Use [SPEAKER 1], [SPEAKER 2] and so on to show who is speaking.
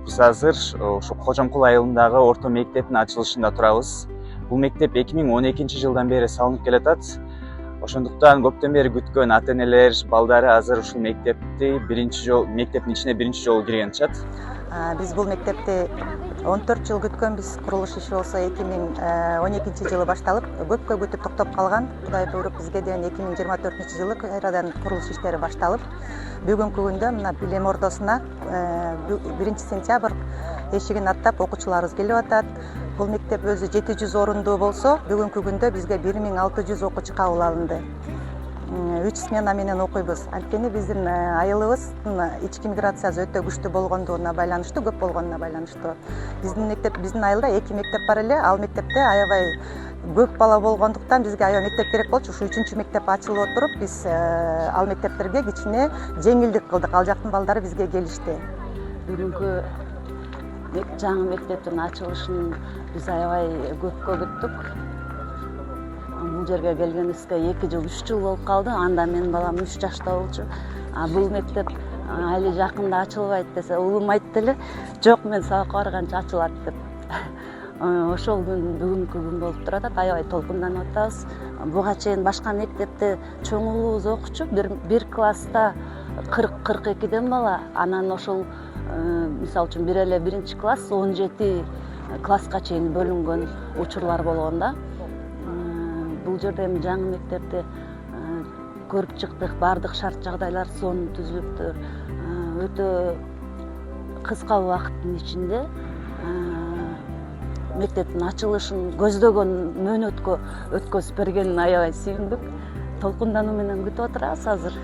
[SPEAKER 1] Биз азыр ушу Кожомкул айылындагы орто мектептин ачылышында турабыз. Бул мектеп 2012 жылдан бери салынып келатат. Ошондуктан көптөн бери күткөн ата-энелер, балдары азыр ушул мектептин ичине биринчи жолу кирген атышат.
[SPEAKER 2] Биз бул мектепти 14 жыл күткөнбүз. Курулуш иши болсо 2012 жылы башталып, көпкө күтүп токтоп калган. Кудай буйруп бизге деген 2024 жылы кайрадан курулуш иштери башталып, бүгүнкү күндө мына билим ордосуна 1 сентябрь эшигин аттап окуучуларыбыз келип атат. Бул мектеп өзү 700 орундуу болсо, бүгүнкү күндө бизге 1600 окуучу кабыл алынды. 3 смена менен окуйбуз. Анткени биздин айылыбыздын ички миграциясы өтө күчтүү болгондугуна байланыштуу, көп болгонуна байланыштуу. Биздин айылда 2 мектеп бар эле. Ал мектепте аябай көп бала болгондуктан бизге аябай мектеп керек болчу. Ушу 3-чү мектеп ачылып отуруп, биз ал мектептерге кичине жеңилдик кылдык. Ал жактын балдары бизге келишти.
[SPEAKER 3] Бүгүнкү жаңы мектептин ачылышын биз аябай көпкө күттүк. Бул жерге келгенибизге 2 жыл, 3 жыл болуп калды. Анда менин балам 3 жашта болчу. Бул мектеп али жакында ачылбайт десе, улум айтты эле, жок мен сабакка барганча ачылат деп. Ошол күн бүгүнкү күн болуп турат, аябай толкунданып атабыз. Буга чейин башка мектепте чоң уулубуз окучу, бир класста 40-42ден бала. Анан ошол мисалы үчүн бир эле 1-класс 17 класска чейин бөлүнгөн учурлар болгон да. Бул жерде эми жаңы мектепти көрүп чыктык, баардык шарт жагдайлар сонун түзүлүптүр. Өтө кыска убакыттын ичинде мектептин ачылышын көздөгөн мөөнөткө өткөзүп бергенине аябай сүйүндүк. Толкундануу менен күтүп отурабыз азыр.